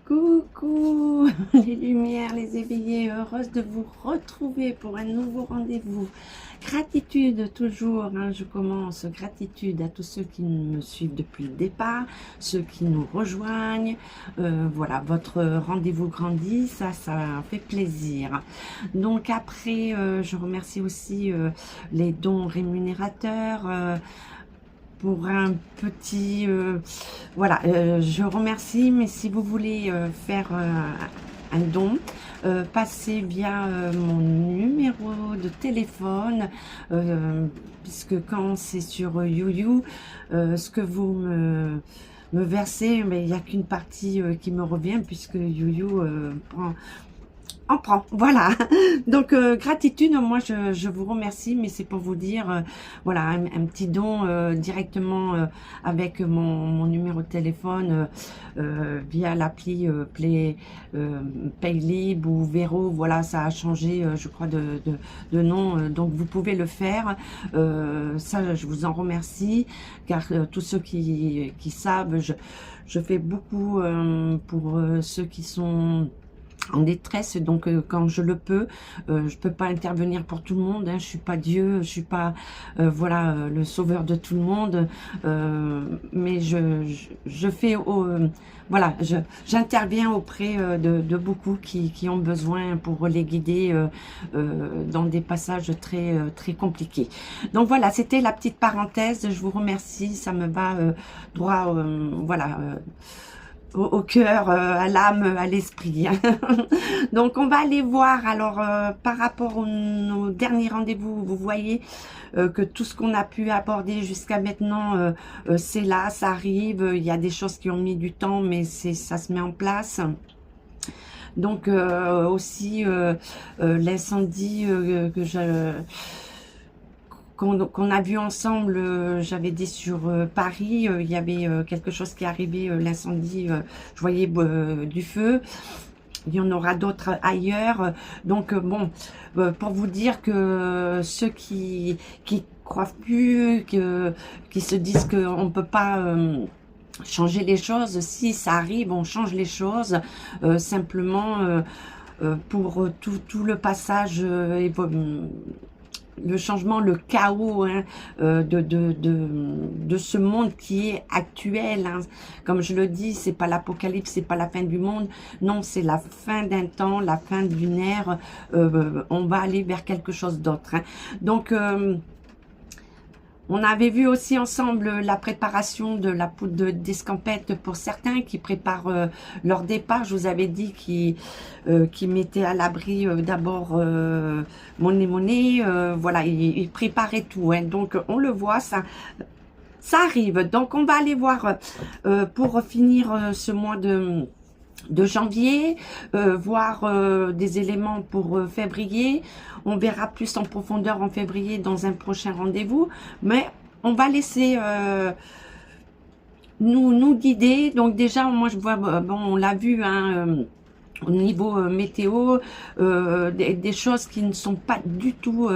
Coucou les lumières, les éveillés, heureuse de vous retrouver pour un nouveau rendez-vous. Gratitude toujours, hein, je commence, gratitude à tous ceux qui me suivent depuis le départ, ceux qui nous rejoignent. Voilà, votre rendez-vous grandit, ça fait plaisir. Donc après, je remercie aussi les dons rémunérateurs. Pour un petit voilà, je remercie, mais si vous voulez faire un don, passez via mon numéro de téléphone, puisque quand c'est sur YouYou, ce que vous me versez, mais il n'y a qu'une partie qui me revient, puisque YouYou prend, voilà. Donc gratitude, moi je vous remercie, mais c'est pour vous dire voilà, un petit don directement avec mon numéro de téléphone via l'appli Paylib ou Vero. Voilà, ça a changé je crois de nom, donc vous pouvez le faire. Ça je vous en remercie, car tous ceux qui savent, je fais beaucoup pour ceux qui sont en détresse, donc quand je le peux, je peux pas intervenir pour tout le monde, hein, je suis pas Dieu, je suis pas voilà, le sauveur de tout le monde, mais je fais voilà, j'interviens auprès de beaucoup qui ont besoin pour les guider dans des passages très compliqués. Donc voilà, c'était la petite parenthèse, je vous remercie, ça me va droit voilà, au cœur, à l'âme, à l'esprit. Donc on va aller voir. Alors par rapport au dernier rendez-vous, vous voyez que tout ce qu'on a pu aborder jusqu'à maintenant, c'est là, ça arrive. Il y a des choses qui ont mis du temps, mais ça se met en place. Donc aussi l'incendie que qu'on a vu ensemble, j'avais dit sur Paris, il y avait quelque chose qui arrivait, l'incendie, je voyais du feu. Il y en aura d'autres ailleurs. Donc bon, pour vous dire que ceux qui croient plus, qui se disent qu'on ne peut pas changer les choses, si ça arrive, on change les choses. Simplement pour tout le passage le changement, le chaos hein, de ce monde qui est actuel. Hein. Comme je le dis, c'est pas l'apocalypse, c'est pas la fin du monde. Non, c'est la fin d'un temps, la fin d'une ère. On va aller vers quelque chose d'autre. Hein. Donc, on avait vu aussi ensemble la préparation de la poudre d'escampette pour certains qui préparent leur départ. Je vous avais dit qu'ils mettaient à l'abri d'abord monnaie, voilà, ils préparaient tout. Hein. Donc on le voit, ça arrive. Donc on va aller voir pour finir ce mois de janvier, voir des éléments pour février. On verra plus en profondeur en février dans un prochain rendez-vous, mais on va laisser nous guider. Donc déjà, moi je vois, bon, on l'a vu, hein, au niveau météo, des choses qui ne sont pas du tout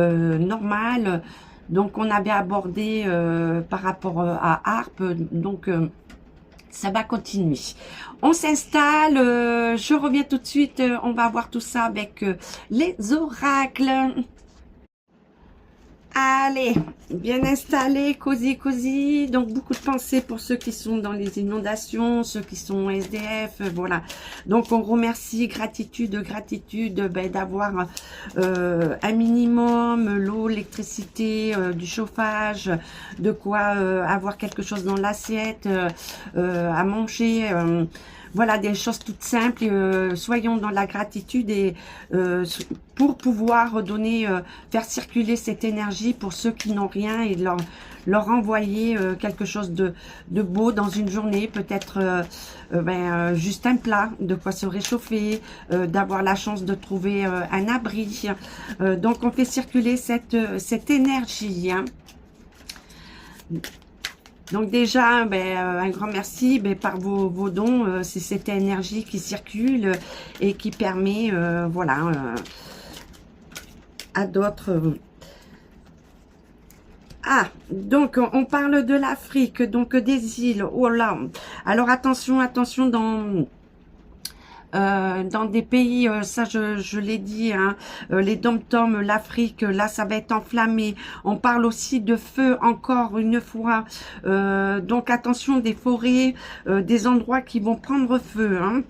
normales. Donc on avait abordé par rapport à Harpe, donc ça va continuer. On s'installe, je reviens tout de suite, on va voir tout ça avec les oracles. Allez, bien installé, cosy. Donc beaucoup de pensées pour ceux qui sont dans les inondations, ceux qui sont SDF, voilà. Donc on remercie, gratitude d'avoir un minimum, l'eau, l'électricité, du chauffage, de quoi avoir quelque chose dans l'assiette, à manger. Voilà, des choses toutes simples. Soyons dans la gratitude et pour pouvoir donner, faire circuler cette énergie pour ceux qui n'ont rien et leur envoyer quelque chose de beau dans une journée, peut-être juste un plat, de quoi se réchauffer, d'avoir la chance de trouver un abri. Donc on fait circuler cette énergie. Hein. Donc déjà, un grand merci par vos dons. C'est cette énergie qui circule et qui permet, voilà, à d'autres. Ah, donc on parle de l'Afrique, donc des îles. Oh là. Alors attention, dans des pays, ça je l'ai dit, hein, les dom-toms, l'Afrique, là ça va être enflammé. On parle aussi de feu encore une fois, donc attention des forêts, des endroits qui vont prendre feu, hein.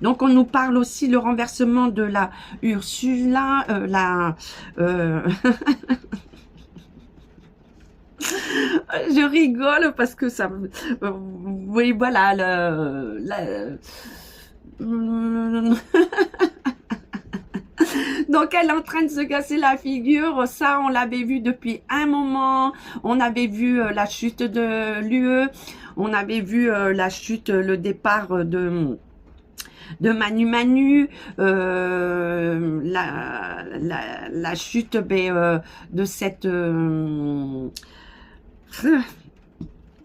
Donc on nous parle aussi le renversement de la Ursula, je rigole parce que ça, oui voilà, donc elle est en train de se casser la figure, ça on l'avait vu depuis un moment, on avait vu la chute de l'UE, on avait vu la chute, le départ de Manu Manu, la chute de cette...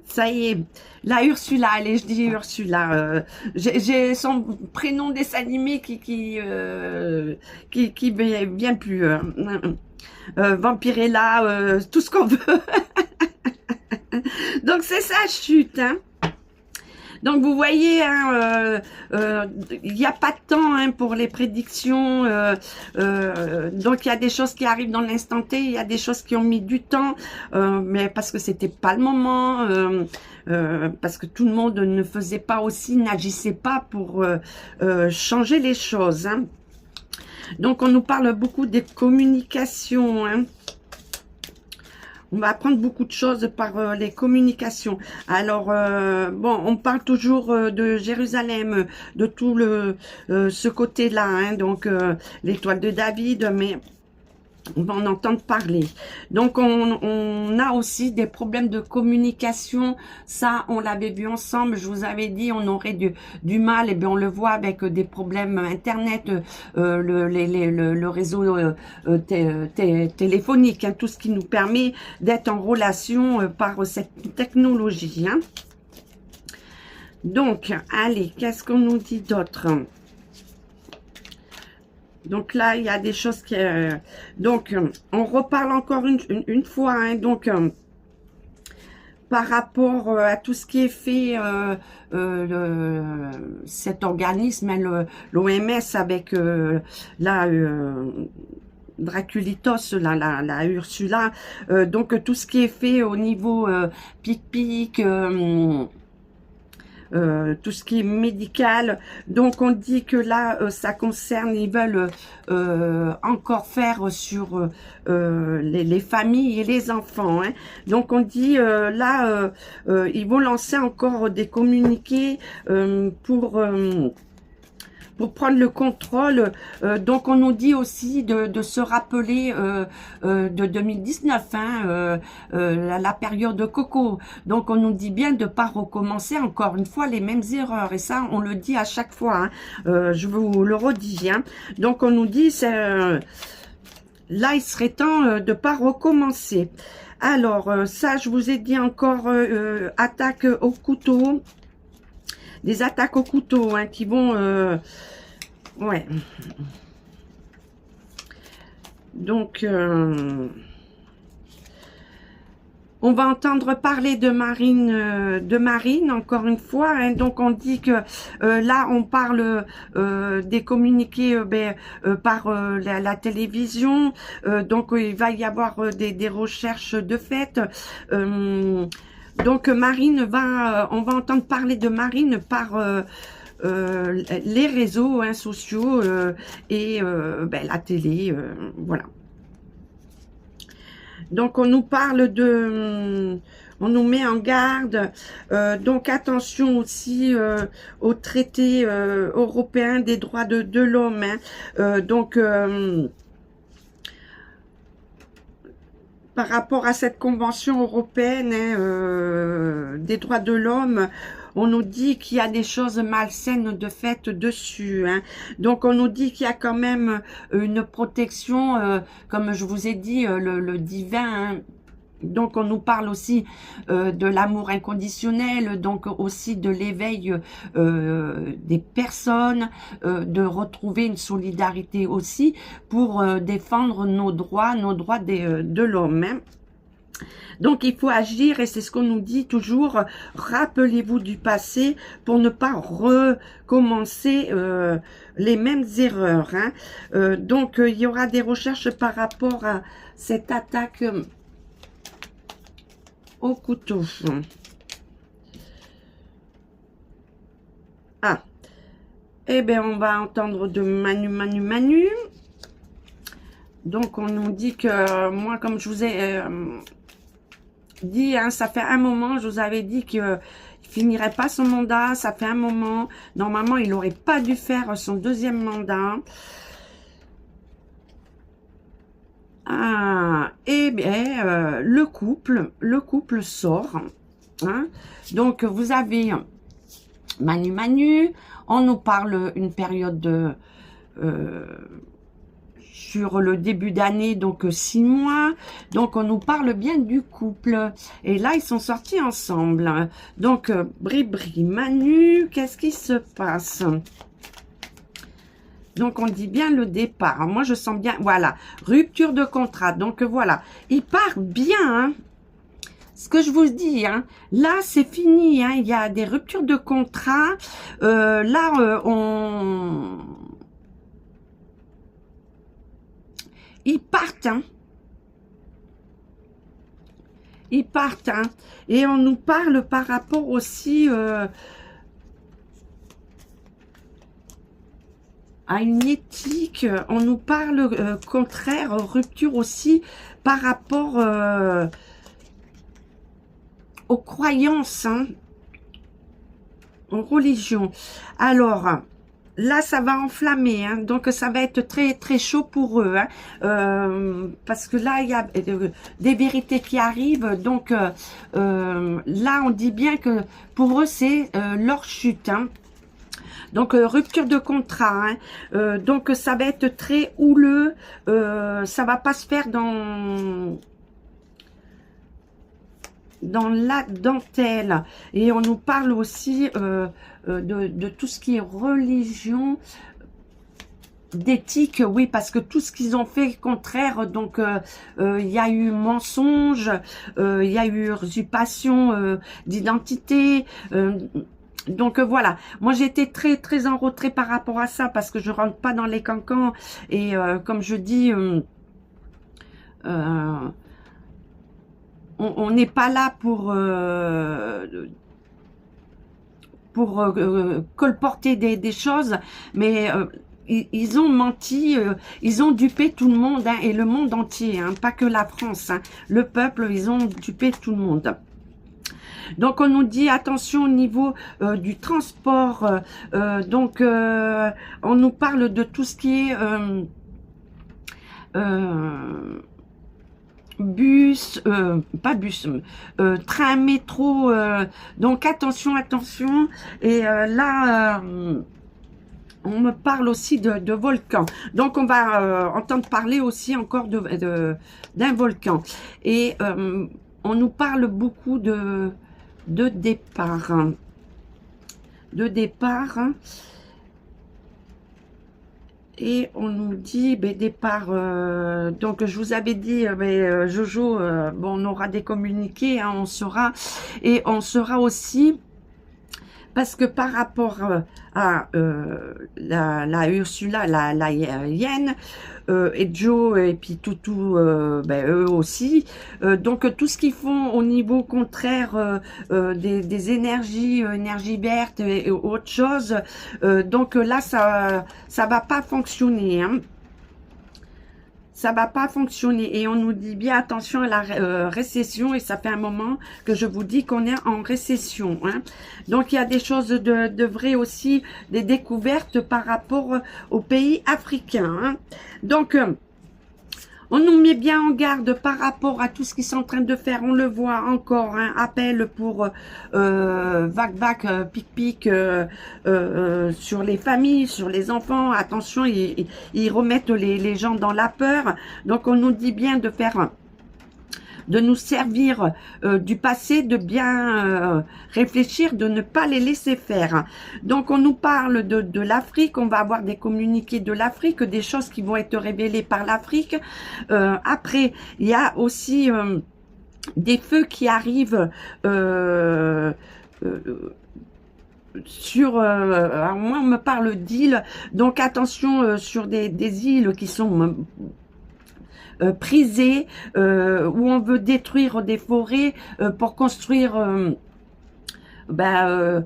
ça y est, la Ursula, allez, je dis Ursula. J'ai son prénom dessin animé qui vient plus. Vampirella, tout ce qu'on veut. Donc c'est sa chute, hein. Donc vous voyez, hein, il n'y a pas de temps hein, pour les prédictions. Donc il y a des choses qui arrivent dans l'instant T, il y a des choses qui ont mis du temps, mais parce que c'était pas le moment, parce que tout le monde ne faisait pas aussi, n'agissait pas pour changer les choses. Hein. Donc on nous parle beaucoup des communications. Hein. On va apprendre beaucoup de choses par les communications. Alors, bon, on parle toujours de Jérusalem, de tout ce côté-là, hein, donc l'étoile de David, mais on va en entendre parler. Donc, on a aussi des problèmes de communication. Ça, on l'avait vu ensemble. Je vous avais dit, on aurait du mal. Et bien, on le voit avec des problèmes Internet, le réseau téléphonique, hein, tout ce qui nous permet d'être en relation par cette technologie. Hein. Donc, allez, qu'est-ce qu'on nous dit d'autre ? Donc là, il y a des choses qui... donc, on reparle encore une fois. Hein, donc, par rapport à tout ce qui est fait, cet organisme, hein, l'OMS avec Draculitos, la Ursula. Donc, tout ce qui est fait au niveau pic-pic... tout ce qui est médical. Donc on dit que là ça concerne, ils veulent encore faire sur les familles et les enfants, hein. Donc on dit là ils vont lancer encore des communiqués pour prendre le contrôle. Donc on nous dit aussi de se rappeler de 2019, hein, la période de Coco. Donc on nous dit bien de ne pas recommencer encore une fois les mêmes erreurs. Et ça, on le dit à chaque fois. Hein. Je vous le redis. Hein. Donc on nous dit, là il serait temps de ne pas recommencer. Alors ça, je vous ai dit encore, attaque au couteau. Des attaques au couteau hein, qui vont... ouais. Donc, on va entendre parler de Marine, encore une fois. Hein. Donc, on dit que là, on parle des communiqués par la télévision. Donc, il va y avoir des recherches de fait. Donc Marine on va entendre parler de Marine par les réseaux hein, sociaux et la télé, voilà. Donc on nous parle on nous met en garde, donc attention aussi au traité européen des droits de l'homme. Hein. Donc par rapport à cette convention européenne hein, des droits de l'homme, on nous dit qu'il y a des choses malsaines de fait dessus. Hein. Donc on nous dit qu'il y a quand même une protection, comme je vous ai dit, le divin. Hein. Donc on nous parle aussi de l'amour inconditionnel, donc aussi de l'éveil des personnes, de retrouver une solidarité aussi pour défendre nos droits de l'homme. Hein. Donc, il faut agir et c'est ce qu'on nous dit toujours. Rappelez-vous du passé pour ne pas recommencer les mêmes erreurs. Hein. Donc, il y aura des recherches par rapport à cette attaque au couteau. Ah, eh bien, on va entendre de Manu. Donc, on nous dit que moi, comme je vous ai dit, hein, ça fait un moment, je vous avais dit qu'il finirait pas son mandat, ça fait un moment. Normalement, il n'aurait pas dû faire son deuxième mandat. Ah, eh bien, le couple sort. Hein. Donc, vous avez Manu. On nous parle une période de... sur le début d'année, donc 6 mois. Donc, on nous parle bien du couple. Et là, ils sont sortis ensemble. Donc, Bri, Manu, qu'est-ce qui se passe? Donc, on dit bien le départ. Moi, je sens bien, voilà, rupture de contrat. Donc, voilà, il part bien, hein. Ce que je vous dis, hein, là, c'est fini, hein, il y a des ruptures de contrat. Ils partent, hein. Ils partent, hein. Et on nous parle par rapport aussi à une éthique. On nous parle contraire, rupture aussi par rapport aux croyances, hein, aux religions. Alors, là, ça va enflammer, hein, donc ça va être très très chaud pour eux, hein, parce que là, il y a des vérités qui arrivent. Donc, là, on dit bien que pour eux, c'est leur chute, hein. Donc, rupture de contrat, hein. Donc, ça va être très houleux, ça va pas se faire dans la dentelle. Et on nous parle aussi de tout ce qui est religion, d'éthique, oui, parce que tout ce qu'ils ont fait contraire, donc il y a eu mensonge, il y a eu usurpation d'identité, donc voilà, moi j'étais très très en retrait par rapport à ça, parce que je rentre pas dans les cancans, et comme je dis, on n'est pas là pour colporter des choses, mais ils ont menti, ils ont dupé tout le monde, hein, et le monde entier, hein, pas que la France, hein, le peuple, ils ont dupé tout le monde. Donc, on nous dit, attention au niveau du transport, donc on nous parle de tout ce qui est bus, pas bus, train, métro, donc attention, et là, on me parle aussi de volcan, donc on va entendre parler aussi encore d'un volcan, et on nous parle beaucoup de départ, et on nous dit départ, donc je vous avais dit, Jojo, bon, on aura des communiqués, hein, on saura, et on sera aussi, parce que par rapport à la Ursula, la hyène, et Joe, et puis Toutou, eux aussi, donc tout ce qu'ils font au niveau contraire des énergies, énergie verte et autre chose, donc là, ça va pas fonctionner, hein. Ça va pas fonctionner, et on nous dit bien attention à la récession, et ça fait un moment que je vous dis qu'on est en récession, hein. Donc il y a des choses de vraies aussi, des découvertes par rapport aux pays africains, hein. Donc on nous met bien en garde par rapport à tout ce qu'ils sont en train de faire. On le voit encore, hein, appel pour vac, pic, sur les familles, sur les enfants. Attention, ils remettent les gens dans la peur. Donc, on nous dit bien de faire... de nous servir du passé, de bien réfléchir, de ne pas les laisser faire. Donc, on nous parle de l'Afrique, on va avoir des communiqués de l'Afrique, des choses qui vont être révélées par l'Afrique. Après, il y a aussi des feux qui arrivent sur, alors moi on me parle d'îles, donc attention sur des îles qui sont prisées, où on veut détruire des forêts pour construire des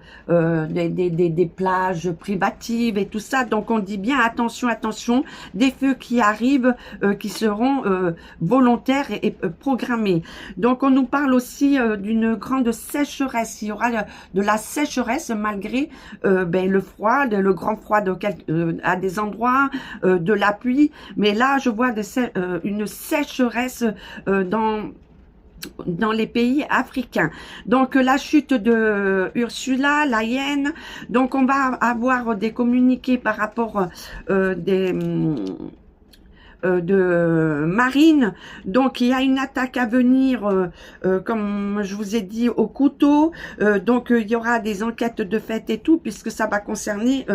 plages privatives et tout ça. Donc on dit bien attention, attention, des feux qui arrivent, qui seront volontaires et programmés. Donc on nous parle aussi d'une grande sécheresse. Il y aura de la sécheresse malgré le froid, le grand froid à des endroits, de la pluie. Mais là je vois une sécheresse dans les pays africains. Donc la chute de Ursula, la hyène. Donc on va avoir des communiqués par rapport de Marine. Donc il y a une attaque à venir, comme je vous ai dit, au couteau. Donc il y aura des enquêtes de fait et tout, puisque ça va concerner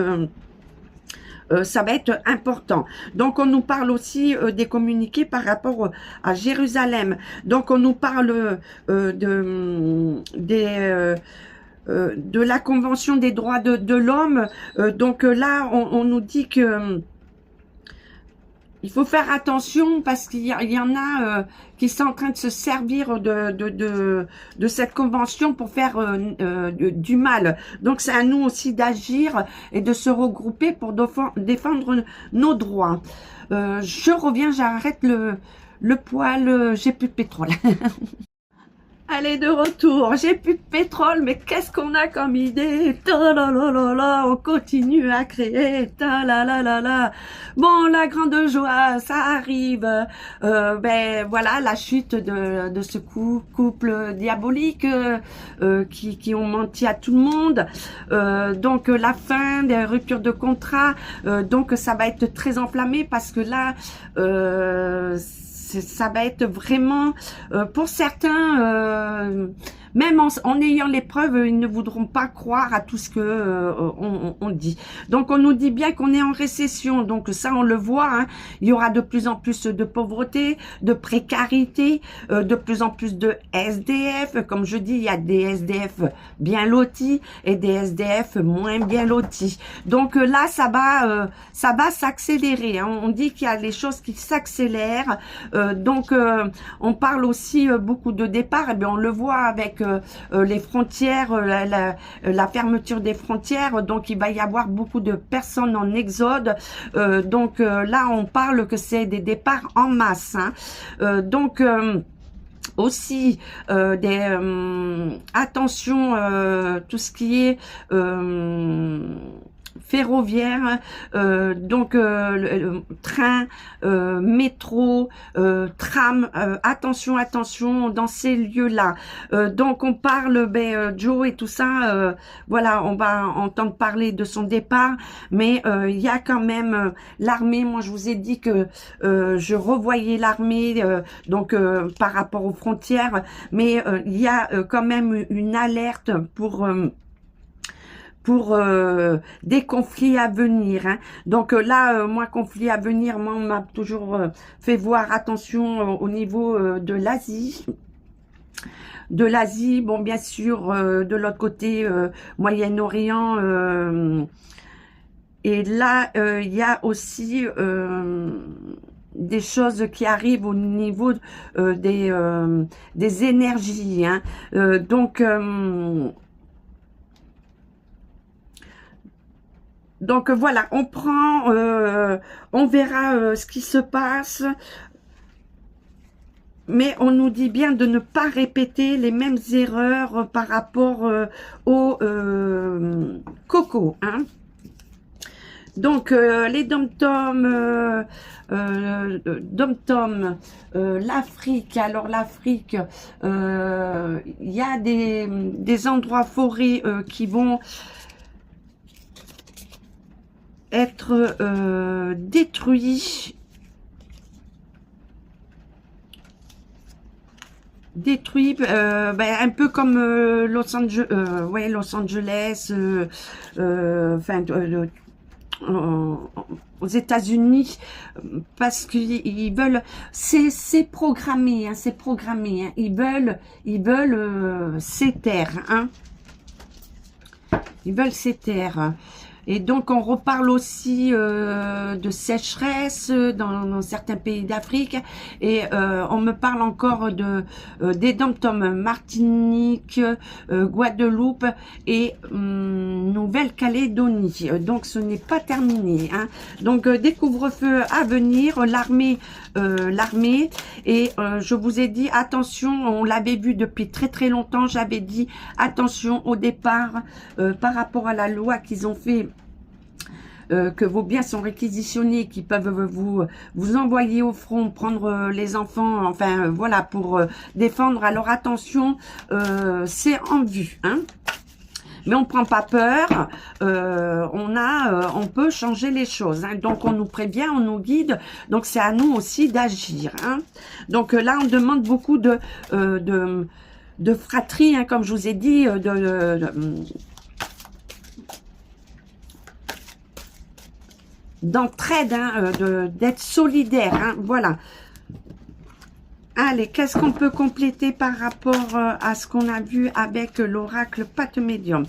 ça va être important. Donc on nous parle aussi des communiqués par rapport à Jérusalem. Donc on nous parle de la Convention des droits de l'homme. Donc là on nous dit que il faut faire attention parce qu'il y en a qui sont en train de se servir de cette convention pour faire du mal. Donc c'est à nous aussi d'agir et de se regrouper pour défendre nos droits. Je reviens, j'arrête le poêle, j'ai plus de pétrole. Allez, de retour, j'ai plus de pétrole, mais qu'est-ce qu'on a comme idée? Ta la la la la, on continue à créer, ta la la la la. Bon, la grande joie, ça arrive. Voilà, la chute de ce couple diabolique qui ont menti à tout le monde. Donc la fin des ruptures de contrat. Donc ça va être très enflammé parce que là ça va être vraiment, pour certains, même en ayant les preuves, ils ne voudront pas croire à tout ce que on dit. Donc on nous dit bien qu'on est en récession, donc ça on le voit, hein. Il y aura de plus en plus de pauvreté, de précarité, de plus en plus de SDF. Comme je dis, il y a des SDF bien lotis et des SDF moins bien lotis. Donc là ça va s'accélérer, hein. On dit qu'il y a des choses qui s'accélèrent. Donc on parle aussi beaucoup de départ, et bien on le voit avec les frontières, la fermeture des frontières. Donc il va y avoir beaucoup de personnes en exode. Donc là on parle que c'est des départs en masse, hein. Donc aussi attention, tout ce qui est ferroviaire, donc le train, métro, tram, attention, attention dans ces lieux-là. Donc on parle, Joe et tout ça, voilà, on va entendre parler de son départ, mais il y a quand même l'armée. Moi je vous ai dit que je revoyais l'armée, donc par rapport aux frontières, mais il y a quand même une alerte pour des conflits à venir, hein. Donc là, moi, conflits à venir, moi, on m'a toujours fait voir attention au niveau de l'Asie. De l'Asie, bon, bien sûr, de l'autre côté, Moyen-Orient. Et là, il y a aussi des choses qui arrivent au niveau des énergies, hein. Donc voilà, on prend, on verra ce qui se passe, mais on nous dit bien de ne pas répéter les mêmes erreurs par rapport au coco, hein. Donc les dom-toms, l'Afrique. Alors l'Afrique, il y a des endroits forêts qui vont être détruits, un peu comme Los Angeles, enfin aux États-Unis parce qu'ils veulent, c'est programmé, hein, c'est programmé, hein, ils veulent s'éteindre, hein, ils veulent s'éteindre. Et donc, on reparle aussi de sécheresse dans certains pays d'Afrique. Et on me parle encore de des dom-toms Martinique, Guadeloupe et Nouvelle-Calédonie. Donc, ce n'est pas terminé. Hein. Donc, des couvre-feux à venir, l'armée. Et je vous ai dit, attention, on l'avait vu depuis très très longtemps. J'avais dit, attention au départ par rapport à la loi qu'ils ont fait. Que vos biens sont réquisitionnés, qui peuvent vous envoyer au front, prendre les enfants, enfin voilà, pour défendre. Alors attention, c'est en vue, hein. Mais on prend pas peur, on peut changer les choses, hein. Donc on nous prévient, on nous guide, donc c'est à nous aussi d'agir, hein. Donc là on demande beaucoup de fratrie, hein, comme je vous ai dit, d'entraide, hein, d'être solidaire, hein, voilà. Allez, qu'est-ce qu'on peut compléter par rapport à ce qu'on a vu avec l'oracle Pâte Médium?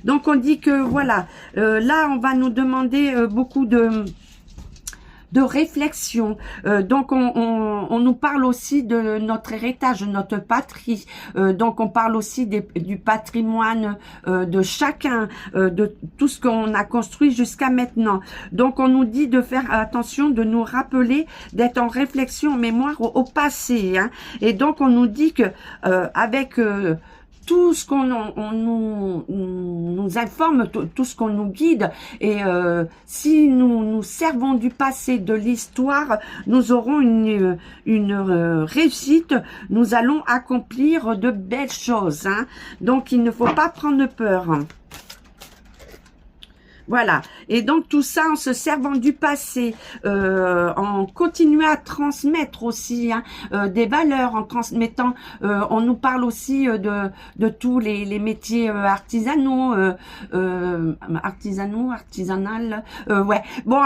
Donc, on dit que, voilà, là, on va nous demander beaucoup de réflexion. Donc, on nous parle aussi de notre héritage, de notre patrie. Donc, on parle aussi du patrimoine de chacun, de tout ce qu'on a construit jusqu'à maintenant. Donc, on nous dit de faire attention, de nous rappeler, d'être en réflexion, en mémoire au passé. Hein. Et donc, on nous dit que avec tout ce qu'on nous informe, tout ce qu'on nous guide, et si nous servons du passé, de l'histoire, nous aurons une réussite, nous allons accomplir de belles choses, hein. Donc il ne faut pas prendre peur. Voilà, et donc tout ça en se servant du passé, en continuant à transmettre aussi, hein, des valeurs, en transmettant, on nous parle aussi de tous les métiers artisanaux, artisanal, ouais, bon,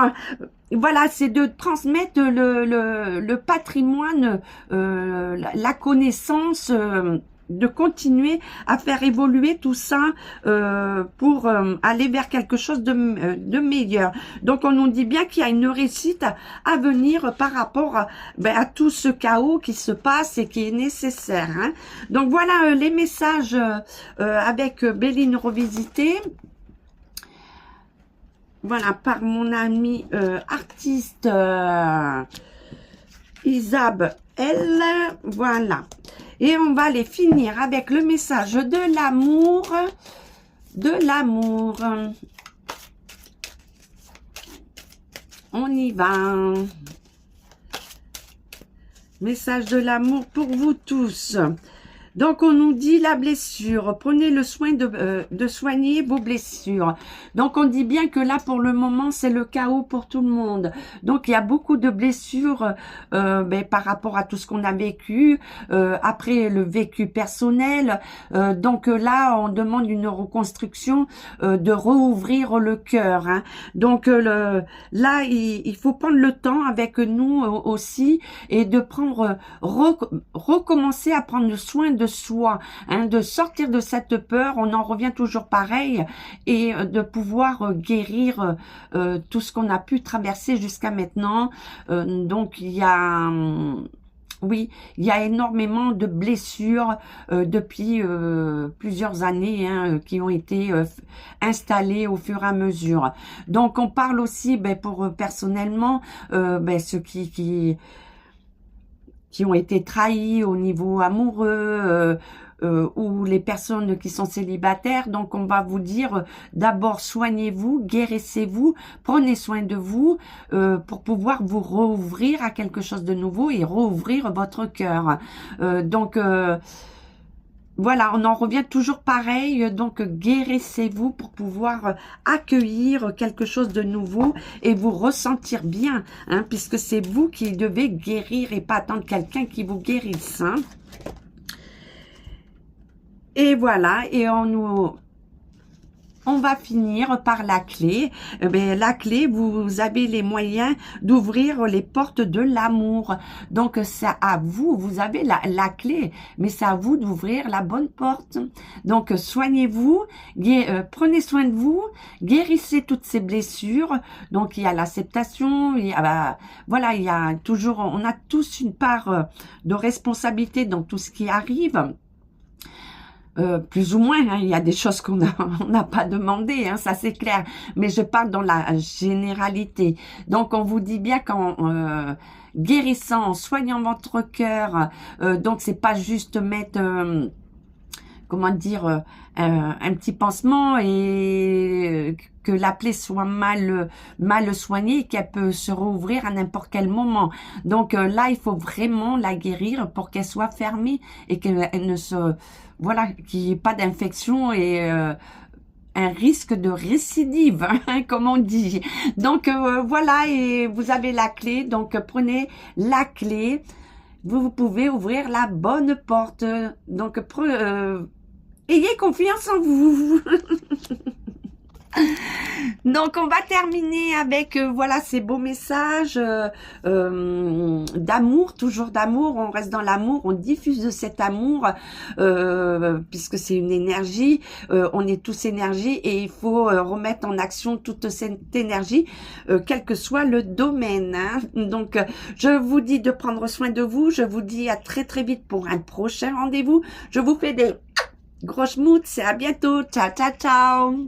voilà, c'est de transmettre le patrimoine, la connaissance, de continuer à faire évoluer tout ça pour aller vers quelque chose de meilleur. Donc on nous dit bien qu'il y a une réussite à venir par rapport à tout ce chaos qui se passe et qui est nécessaire, hein. Donc voilà les messages avec Béline revisitée. Voilà, par mon amie artiste Isab, elle, voilà. Et on va les finir avec le message de l'amour. De l'amour. On y va. Message de l'amour pour vous tous. Donc, on nous dit la blessure. Prenez le soin de soigner vos blessures. Donc, on dit bien que là, pour le moment, c'est le chaos pour tout le monde. Donc, il y a beaucoup de blessures par rapport à tout ce qu'on a vécu. Après, le vécu personnel. Donc, là, on demande une reconstruction, de rouvrir le cœur, hein. Donc, là, il faut prendre le temps avec nous aussi et de prendre, recommencer à prendre soin de soi, hein, de sortir de cette peur, on en revient toujours pareil, et de pouvoir guérir tout ce qu'on a pu traverser jusqu'à maintenant. Donc il y a oui, il y a énormément de blessures depuis plusieurs années, hein, qui ont été installées au fur et à mesure. Donc on parle aussi, pour personnellement, ceux qui ont été trahis au niveau amoureux, ou les personnes qui sont célibataires. Donc on va vous dire, d'abord soignez-vous, guérissez-vous, prenez soin de vous pour pouvoir vous rouvrir à quelque chose de nouveau et rouvrir votre cœur. Voilà, on en revient toujours pareil, donc guérissez-vous pour pouvoir accueillir quelque chose de nouveau et vous ressentir bien, hein, puisque c'est vous qui devez guérir et pas attendre quelqu'un qui vous guérisse, hein. Et voilà, et on nous on va finir par la clé. La clé, vous avez les moyens d'ouvrir les portes de l'amour. Donc, c'est à vous, vous avez la clé, mais c'est à vous d'ouvrir la bonne porte. Donc, soignez-vous, prenez soin de vous, guérissez toutes ces blessures. Donc, il y a l'acceptation, voilà, il y a toujours, on a tous une part de responsabilité dans tout ce qui arrive. Plus ou moins, hein, il y a des choses qu'on n'a pas demandé, hein, ça c'est clair, mais je parle dans la généralité. Donc on vous dit bien qu'en guérissant, en soignant votre cœur, donc c'est pas juste mettre comment dire, un petit pansement et que la plaie soit mal soignée et qu'elle peut se rouvrir à n'importe quel moment. Donc là, il faut vraiment la guérir pour qu'elle soit fermée et qu'elle ne se... Voilà, qu'il n'y ait pas d'infection et un risque de récidive, hein, comme on dit. Donc voilà, et vous avez la clé, donc prenez la clé. Vous pouvez ouvrir la bonne porte. Donc, ayez confiance en vous. Donc, on va terminer avec, voilà, ces beaux messages d'amour, toujours d'amour. On reste dans l'amour, on diffuse de cet amour, puisque c'est une énergie. On est tous énergie et il faut remettre en action toute cette énergie, quel que soit le domaine. Hein. Donc, je vous dis de prendre soin de vous. Je vous dis à très très vite pour un prochain rendez-vous. Je vous fais des gros schmouts et à bientôt. Ciao, ciao, ciao.